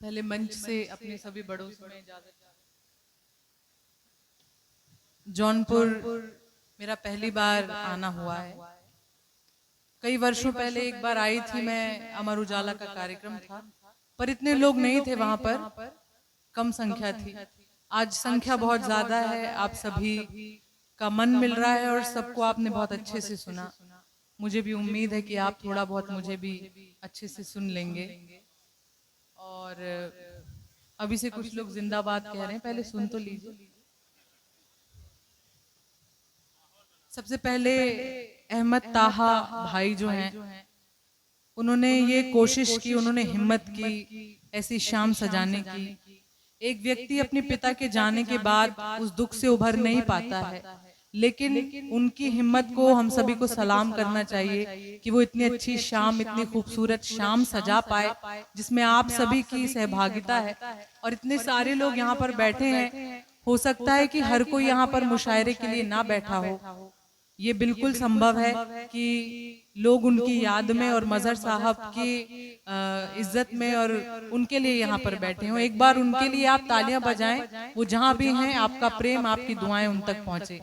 पहले मंच से अपने सभी बड़ों से मैं इजाजत जौनपुर मेरा पहली बार आना हुआ है। कई वर्षों पहले एक बार आई थी मैं, अमर उजाला का कार्यक्रम था, पर इतने लोग नहीं थे वहां पर, कम संख्या थी। आज संख्या बहुत ज्यादा है, आप सभी का मन मिल रहा है और सबको आपने बहुत अच्छे से सुना। मुझे भी उम्मीद है कि आप थोड़ा बहुत मुझे भी अच्छे से सुन लेंगे। और अभी से कुछ लोग जिंदाबाद कह रहे हैं, पहले सुन तो लीजिए। सबसे पहले अहमद ताहा भाई जो हैं, उन्होंने ये कोशिश की, उन्होंने हिम्मत की ऐसी शाम सजाने की। एक व्यक्ति अपने पिता के जाने के बाद उस दुख से उभर नहीं पाता है, लेकिन उनकी हिम्मत को हम सभी को सलाम करना चाहिए कि वो इतनी अच्छी शाम, इतनी खूबसूरत शाम सजा पाए जिसमें आप सभी की सहभागिता है और इतने सारे लोग यहाँ पर बैठे हैं। हो सकता है कि हर कोई यहाँ पर मुशायरे के लिए ना बैठा हो, ये बिल्कुल संभव है कि लोग उनकी याद में और मजहर साहब की इज्जत में और उनके लिए यहाँ पर बैठे हों। एक बार उनके लिए आप तालियां बजाएं, वो जहाँ भी हैं आपका प्रेम, आपकी दुआएं उन तक पहुंचे।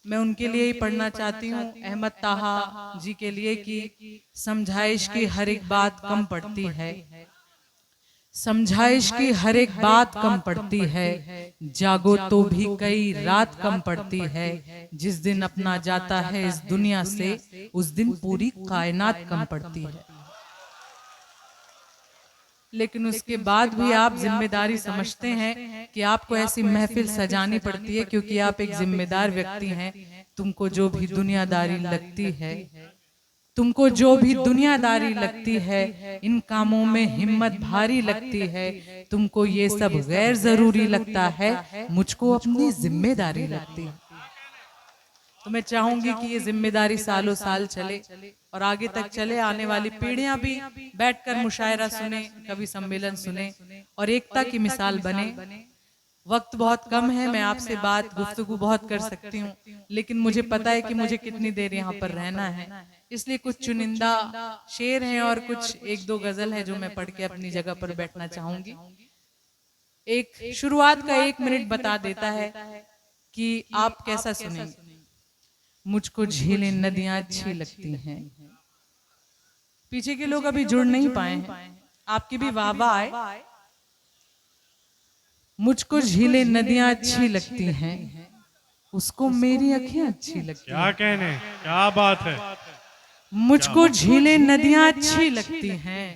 मैं उनके लिए ही पढ़ना चाहती हूँ, अहमद ताहा जी के लिए कि समझाइश की हर एक बात कम पड़ती है, समझाइश की हर एक बात कम पड़ती है, जागो तो भी कई रात कम पड़ती है। जिस दिन अपना जाता है इस दुनिया से, उस दिन पूरी कायनात कम पड़ती है। लेकिन उसके बाद भी आप जिम्मेदारी समझते हैं कि आपको ऐसी महफिल सजानी पड़ती है क्योंकि आप एक जिम्मेदार व्यक्ति हैं। तुमको जो भी दुनियादारी लगती है, तुमको जो भी दुनियादारी लगती है, इन कामों में हिम्मत भारी लगती है। तुमको ये सब गैर जरूरी लगता है, मुझको अपनी जिम्मेदारी लगती है। तो मैं चाहूंगी कि ये जिम्मेदारी सालों साल चले और आगे तक चले। आने वाली पीढ़ियां भी बैठकर मुशायरा सुने, कवि सम्मेलन सुने और एकता की मिसाल बने। वक्त बहुत कम है, मैं आपसे बात गुफ्तगू बहुत कर सकती हूँ, लेकिन मुझे पता है कि मुझे कितनी देर यहाँ पर रहना है, इसलिए कुछ चुनिंदा शेर हैं और कुछ एक दो गजल है जो मैं पढ़ के अपनी जगह पर बैठना चाहूंगी। एक शुरुआत का 1 मिनट बता देता है कि आप कैसा सुनेंगे। मुझको झीलें नदियां अच्छी लगती हैं। पीछे के लोग अभी जुड़ नहीं पाए हैं, आपकी भी वाह वाह आए। मुझको झीलें नदियां अच्छी लगती हैं, उसको मेरी आंखें अच्छी लगती हैं। क्या कहने, क्या बात है। मुझको झीलें नदियां अच्छी लगती हैं,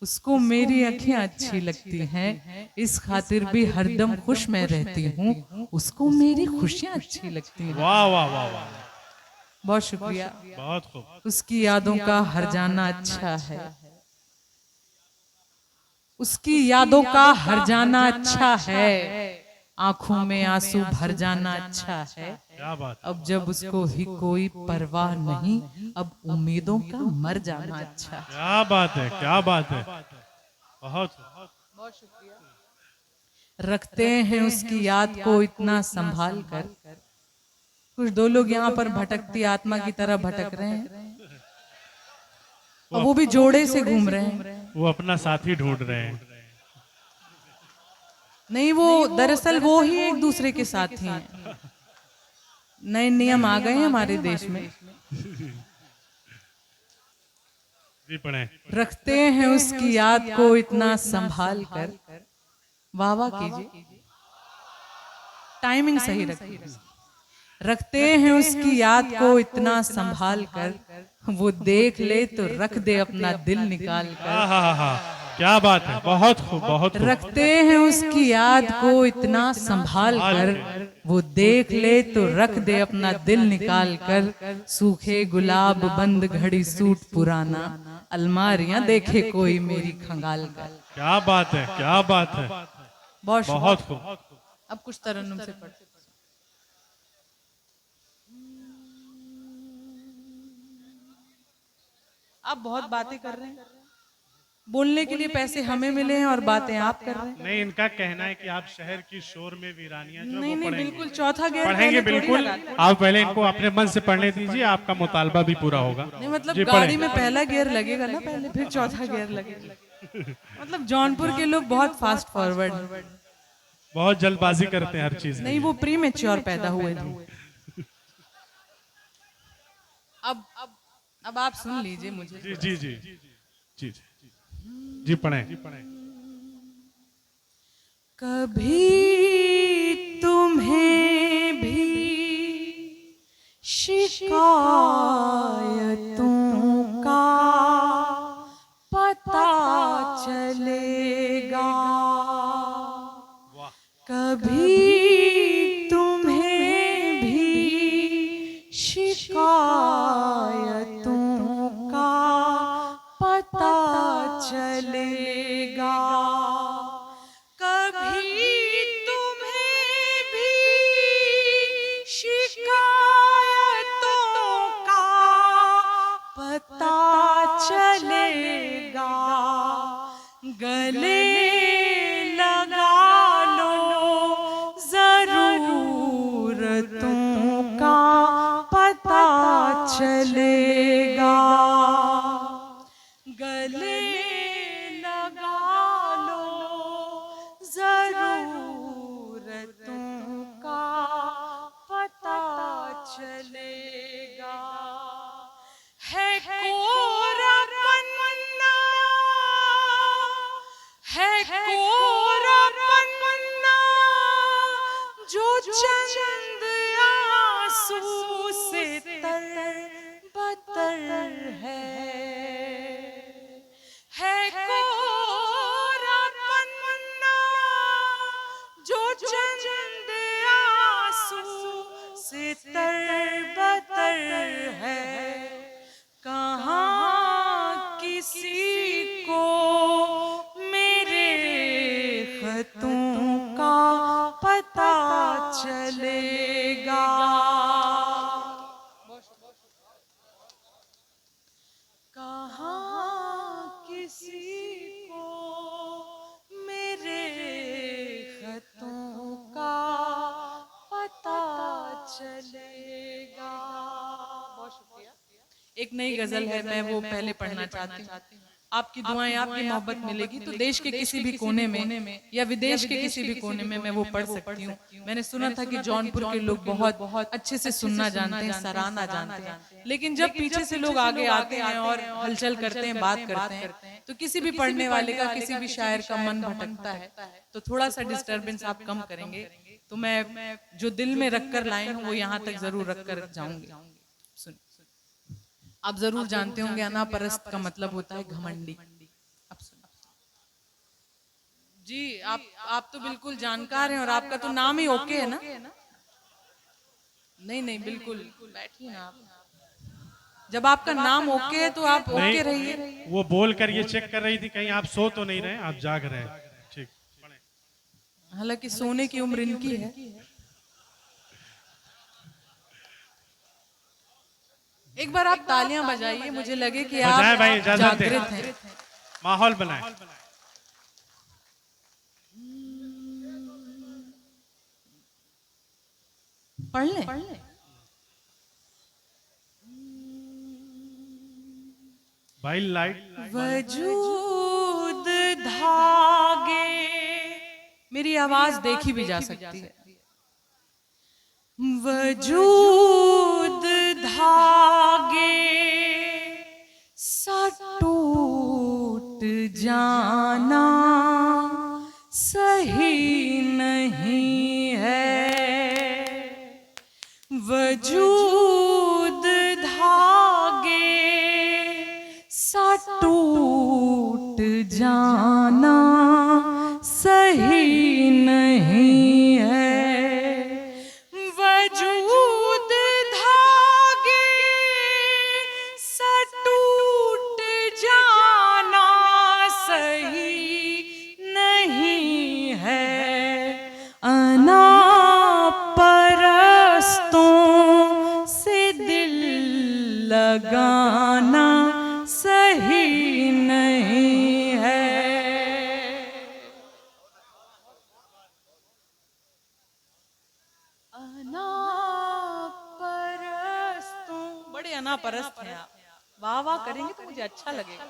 उसको मेरी आंखें अच्छी लगती हैं। इस खातिर भी हरदम खुश मैं रहती हूँ, उसको मेरी खुशियां अच्छी लगती हैं। वाह वाह वाह वाह, बहुत शुक्रिया। बहुत खूब। उसकी यादों का हर जाना अच्छा है, उसकी यादों का हर जाना अच्छा है, आंखों में आंसू भर जाना अच्छा है। क्या बात। अब जब उसको ही कोई परवाह नहीं, अब उम्मीदों का मर जाना अच्छा है। क्या बात है, क्या बात है। बहुत शुक्रिया। रखते हैं उसकी याद को इतना संभाल कर। कुछ दो लोग यहाँ पर भटकती आत्मा की तरह भटक रहे हैं और वो भी जोड़े से घूम रहे हैं। वो अपना साथी ढूंढ रहे हैं। नहीं, वो दरअसल वो ही एक दूसरे के साथी हैं। नए नियम आ गए हैं हमारे देश में। जी पढ़े। रखते हैं उसकी याद को इतना संभाल कर। वाह वाह कीजिए, टाइमिंग सही रखिए। रखते हैं उसकी याद को इतना संभाल कर, वो देख ले तो रख दे अपना दिल निकाल कर। हाँ हाँ हाँ, क्या बात है, बहुत खूब, बहुत खूब। रखते हैं उसकी याद को इतना संभाल कर, वो देख ले तो रख दे अपना दिल निकाल कर। सूखे गुलाब बंद घड़ी सूट पुराना, अलमारियां देखे कोई मेरी खंगाल कर। क्या बात है, क्या बात है। बहुत खूब। अब कुछ तरन्नुम से पढ़। आप बहुत बातें कर रहे हैं, बोलने के लिए पैसे हमें मिले हैं और बातें आप कर रहे हैं। नहीं, इनका कहना है कि आप शहर की शोर में वीरानियां जो नहीं वो नहीं, पढ़ेंगे। बिल्कुल चौथा गेयर पढ़ेंगे पहले थोड़ी बिल्कुल। लगा। आप पहले इनको अपने मन से पढ़ने दीजिए, आपका मुतालबा भी पूरा होगा। नहीं मतलब जी, गाड़ी पढ़ें। में पहला गियर लगेगा ना पहले, फिर चौथा गियर लगेगा। मतलब जौनपुर के लोग बहुत फास्ट फॉरवर्ड, बहुत जल्दबाजी करते हैं हर चीज में। नहीं वो प्रीमेच्योर पैदा हुए थे। अब आप सुन लीजिए मुझे। जी जी जी जी जी पढ़े। कभी तुम्हें भी शिकायतों का पता चलेगा, कभी तुम्हें भी शिकायतों का पता चलेगा, कभी तुम्हें भी शिकायतों का पता चलेगा, गले लगा लो जरूरतों का पता चलेगा, गले लगा लो जरूरतों का पता चलेगा, है कोरापन है कोरापन जो चंद आंसू से तरबतर है कोरापन जो चंद आंसू से तरबतर है, कहाँ किसी को मेरे खतों का पता चलेगा, कहाँ किसी को मेरे खतों का पता चलेगा। बहुत शुक्रिया। एक नई गजल है, मैं वो पहले पढ़ना चाहती हूँ। आपकी दुआएं, आपकी मोहब्बत मिलेगी तो देश के किसी भी कोने में या विदेश के किसी भी कोने में मैं वो पढ़ सकती हूँ। मैंने सुना था कि जौनपुर के लोग बहुत अच्छे से सुनना जानते हैं, सराहना जानते हैं, लेकिन जब पीछे से लोग आगे आते हैं और हलचल करते हैं, बात करते हैं, तो किसी भी पढ़ने वाले का, किसी भी शायर का मन भटकता है। तो थोड़ा सा डिस्टर्बेंस आप कम करेंगे तो मैं जो दिल में रख कर लाई हूँ वो यहाँ तक जरूर रख कर जाऊंगी। आप जरूर जानते होंगे अनापरस्त का मतलब होता है घमंडी। अब जी आप तो बिल्कुल जानकार हैं और आपका तो नाम ही ओके है ना? नहीं बिल्कुल बैठिए ना आप। जब आपका नाम ओके है तो आप ओके रहिए। वो बोल कर ये चेक कर रही थी कहीं आप सो तो नहीं रहे, आप जाग रहे हैं। ठीक, हालांकि सोने की उम्र इनकी है। एक बार आप तालियां बजाइए, मुझे लगे कि आप भाई जागृत हैं। माहौल बनाए। पढ़ ले। भाई लाइट। वजूद धागे, मेरी आवाज देखी भी जा सकती है। वजूद धागे सा टूट जाना सही नहीं है, वजूद धागे सा टूट जाना सही नहीं है, वजूद धागे सा टूट जाना सही नहीं है, अनापरस्तों से दिल लगाना सही नहीं है। अनापरस्तों, बड़े अनापरस्त हैं आप। वाह वाह करेंगे तो मुझे अच्छा लगेगा।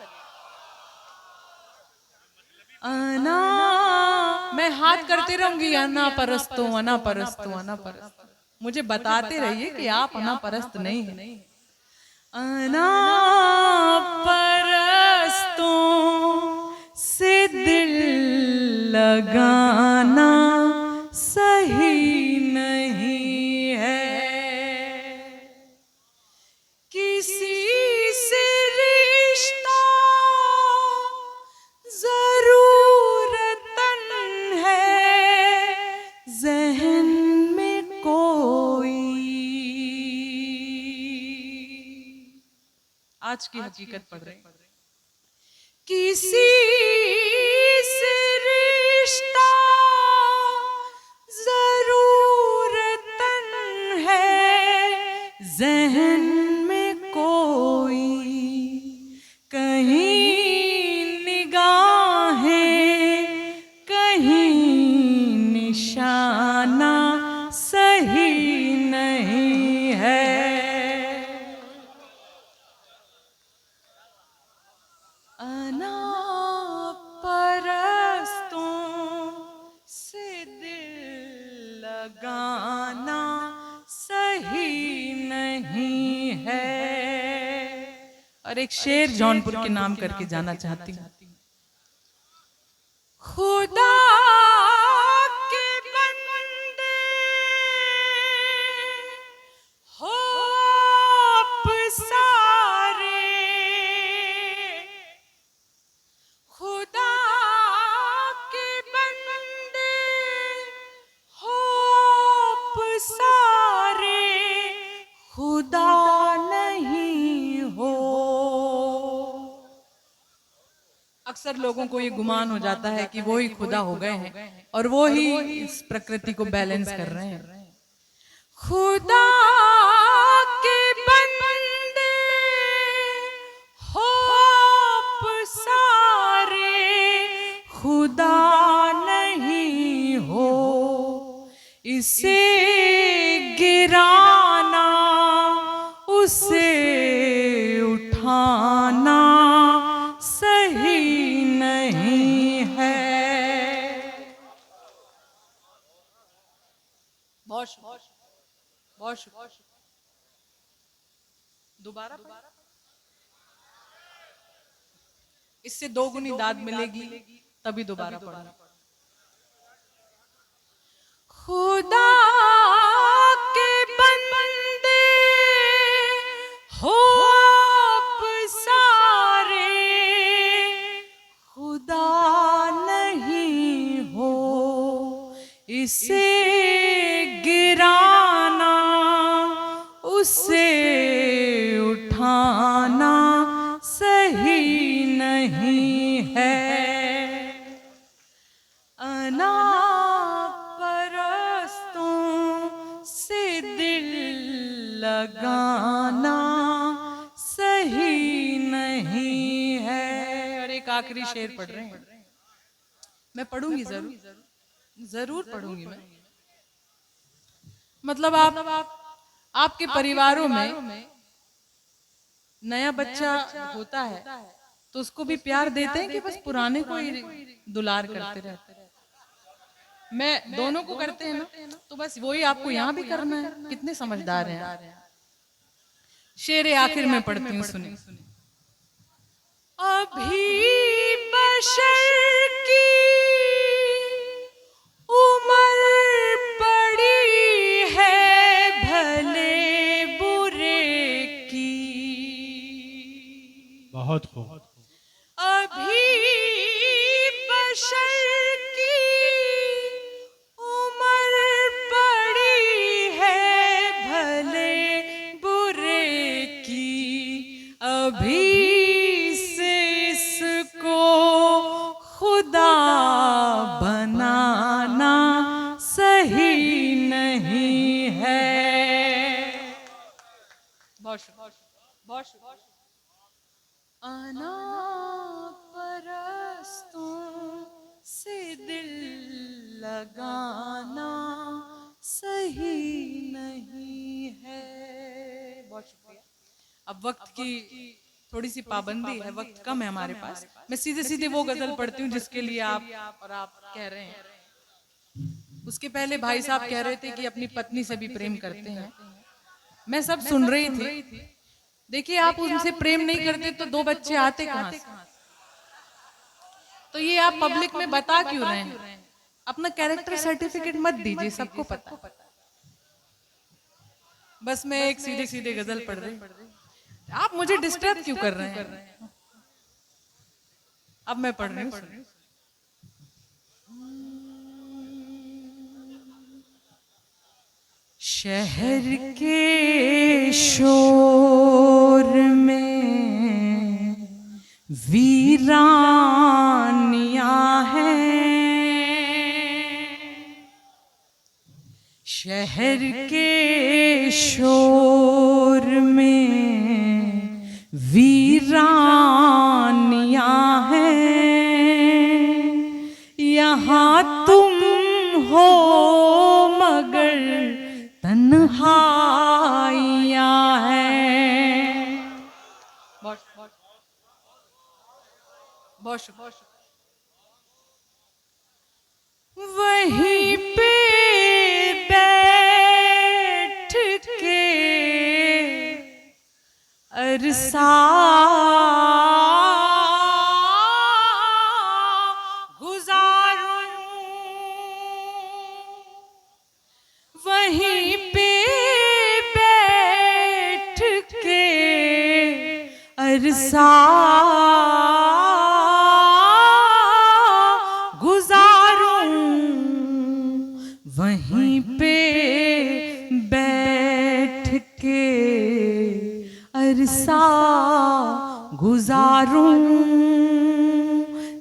अना, मैं हाथ करते रहूंगी, अना परस्तों, अना परस्तों, अना परस्तों। मुझे बताते रहिए कि आप अना परस्त नहीं है। अना परस्तों से दिल लगाना सही नहीं है, किसी से रिश्ता जरूरतन है, ज़हन में कोई। आज की हकीकत पढ़ रहे हैं। किसी से रिश्ता जरूरतन है, ज़हन में कोई, कहीं निगाहें, कहीं निशाना सही नहीं है। अना परस्तों से दिल लगाना सही नहीं है। और एक शेर जौनपुर के नाम करके जाना चाहती हूँ। खुदा के बंदे हो आप सारे, खुदा के बंदे हो आप सारे, खुदा नहीं हो। अक्सर लोगों को ये गुमान हो जाता है कि वो ही खुदा हो गए हैं और वो ही इस प्रकृति को बैलेंस कर रहे हैं। खुदा के बंदे हो आप सारे, खुदा नहीं हो। इसे गिराना, उसे उठाना सही नहीं है। बहुत दोबारा इससे दोगुनी दाद मिलेगी, तभी दोबारा पढ़ना। खुदा के बंदे हो आप सारे, खुदा नहीं हो। इसे गिराना, उसे उठाना सही नहीं है। अना परस्तों से दिल लगाना सही नहीं है। और एक आखिरी शेर पढ़ रहे हैं, मैं पढ़ूंगी, जरूर पढ़ूंगी मैं। मतलब आपके परिवारों में नया बच्चा होता है तो उसको भी प्यार देते हैं कि बस पुराने को ही दुलार करते रहते हैं? मैं दोनों को करते हैं ना, तो बस वही आपको यहाँ भी करना है। कितने समझदार हैं। शेर आखिर में पढ़ती हूँ, सुनिए। अभी बशर की उम्र पड़ी है भले बुरे की। बहुत खूब। अभी बशर की उम्र पड़ी है भले बुरे की। अभी से इसको खुदा बनाना सही नहीं है। अना परस्तों से दिल लगाना सही नहीं है। बहुत शुक्रिया। अब वक्त की थोड़ी सी पाबंदी है, वक्त कम है हमारे पास। मैं सीधे सीधे वो गजल पढ़ती हूँ जिसके लिए आप कह रहे हैं। उसके पहले भाई साहब कह रहे थे कि अपनी पत्नी से भी प्रेम करते हैं। मैं सब सुन रही थी। देखिए, आप उनसे प्रेम नहीं करते तो 2 बच्चे आते कहाँ से? तो ये आप पब्लिक में बता क्यों रहे हैं? अपना कैरेक्टर सर्टिफिकेट मत दीजिए, सबको पता। बस मैं एक सीधे सीधे गजल पढ़ रही, आप मुझे डिस्टर्ब क्यों कर रहे हैं? अब मैं पढ़ रही हूँ। शहर के शोर में वीरानियां हैं, शहर के शोर में वीरानियां हैं। यहाँ तुम हो मगर तन्हाइयां हैं। वहीं पे बैठ के अरसा गुजारूं, वहीं पे बैठ के अरसा वहीं पे बैठ के अरसा गुजारूं,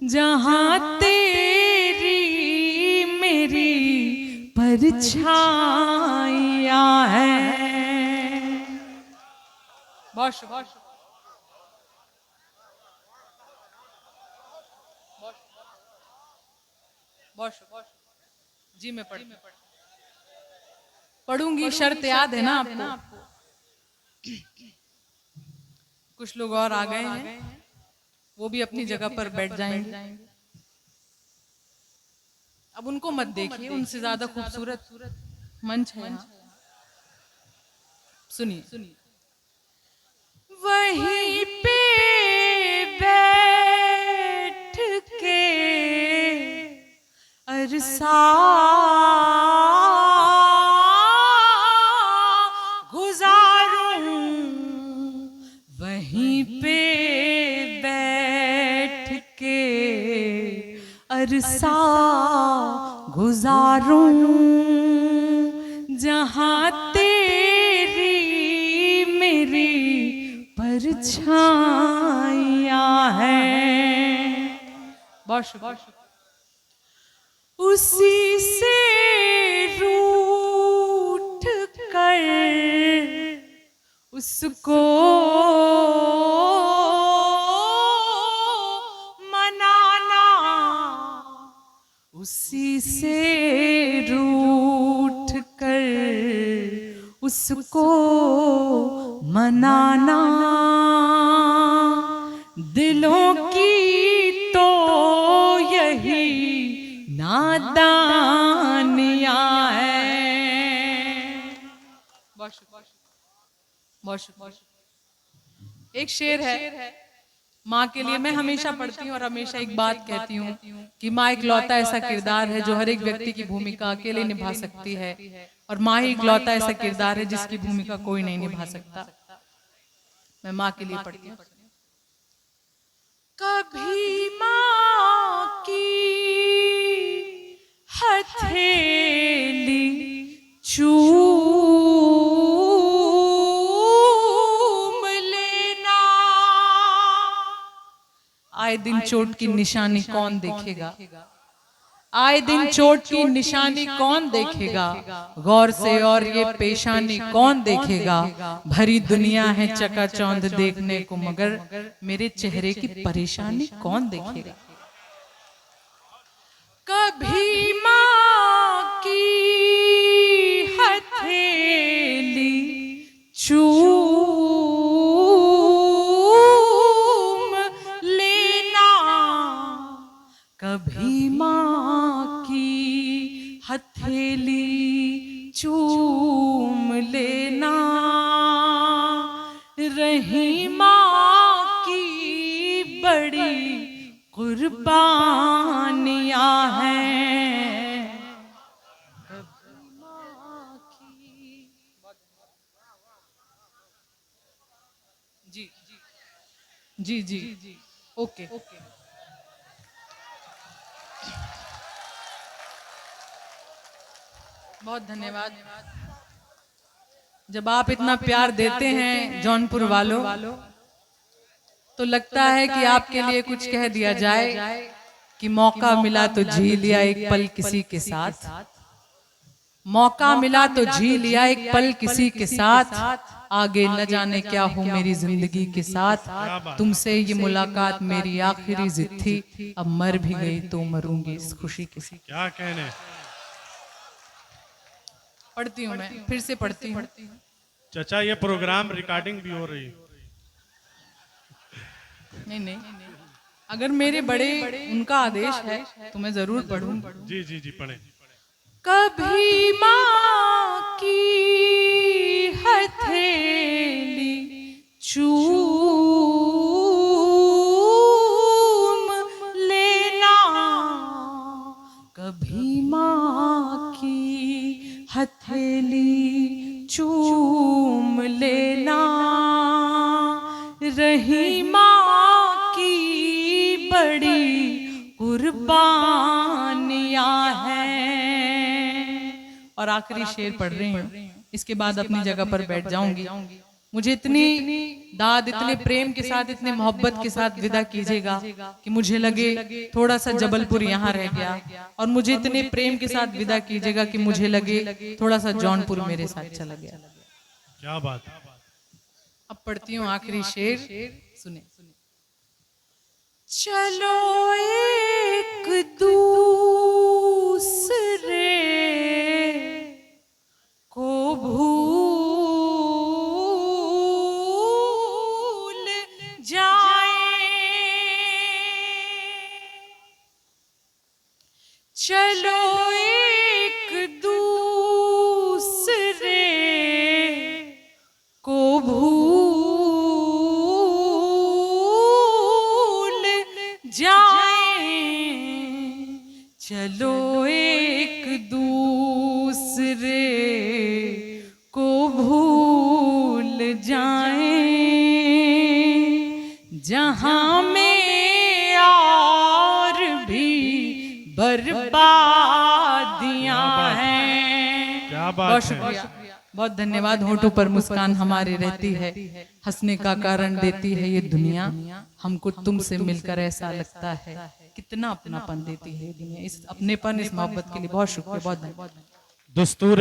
जहां तेरी मेरी परछाइयां हैं। जी मैं पढ़ूंगी, शर्त याद है ना आपको? कुछ लोग और आ गए हैं, वो भी अपनी जगह पर बैठ जाएंगे। अब उनको मत देखिए, उनसे ज्यादा खूबसूरत मंच है। सुनिए। वहीं पे बैठ के अरसा गुजारूं, वहीं पे बैठ के अरसा गुजारूं, जहां तेरी मेरी परछाइयां हैं। उसी से रूठ कर उसको मनाना, उसी से रूठ कर उसको मनाना, दिलों की तो यही नादानियां हैं। एक शेर है माँ के लिए, मैं हमेशा पढ़ती हूँ और हमेशा एक बात कहती हूँ कि माँ इकलौता ऐसा किरदार है जो हर एक व्यक्ति की भूमिका अकेले निभा सकती है, और माँ ही इकलौता ऐसा किरदार है जिसकी भूमिका कोई नहीं निभा सकता। मैं माँ के लिए पढ़ती हूँ। कभी माँ की हथेली चूम लेना, आए दिन चोट की निशानी कौन देखेगा, आए दिन चोट की निशानी कौन देखेगा, गौर से और ये पेशानी कौन देखेगा, भरी दुनिया है चकाचौंध देखने को मगर मेरे चेहरे की परेशानी कौन देखेगा। कभी माँ की हथेली चूम माँ की हथेली चूम लेना, रही माँ की बड़ी कुर्बानियाँ हैं। माँ की जी जी जी ओके। बहुत धन्यवाद। जब आप इतना प्यार देते हैं जौनपुर वालों, तो लगता है कि आपके लिए कुछ कह दिया जाए कि मौका मिला तो जी लिया एक पल किसी के साथ, मौका मिला तो जी लिया एक पल किसी के साथ, आगे न जाने क्या हो मेरी जिंदगी के साथ, तुमसे ये मुलाकात मेरी आखिरी जिद थी, अब मर भी गई तो मरूंगी इस खुशी के साथ। क्या कहने। पढ़ती हूँ मैं, फिर से पढ़ती हूँ। चाचा ये प्रोग्राम रिकॉर्डिंग भी हो रही है। नहीं, अगर मेरे बड़े उनका आदेश है तो मैं जरूर पढ़ूंगी। जी जी जी पढ़े। कभी माँ की हथेली चूम लेना, कभी माँ की हथेली चूम लेना, रही माँ की बड़ी कुर्बानियाँ हैं। और आखिरी शेर पढ़ रही हूँ, इसके बाद अपनी जगह पर बैठ जाऊंगी। मुझे इतनी दाद, इतने प्रेम के साथ, इतने मोहब्बत के साथ विदा कीजिएगा कि मुझे लगे थोड़ा सा जबलपुर यहाँ रह गया, और मुझे इतने प्रेम के साथ विदा कीजिएगा कि मुझे लगे थोड़ा सा जौनपुर मेरे साथ चला गया। क्या बात। अब पढ़ती हूँ आखिरी शेर, सुने। चलो एक दूसरे को भूल जाएं, चलो एक दूसरे को भूल जाएं, चलो एक दूसरे को भूल जाएं, जहां में और भी बर्बादियां हैं। क्या बात। बहुत शुक्रिया, बहुत धन्यवाद। होठों पर मुस्कान हमारे रहती है, हंसने का कारण देती है ये दुनिया, हमको तुमसे मिलकर ऐसा लगता है कितना अपनापन देती है ये दुनिया। इस अपनेपन, इस मोहब्बत के लिए बहुत शुक्रिया, बहुत धन्यवाद। दस्तूर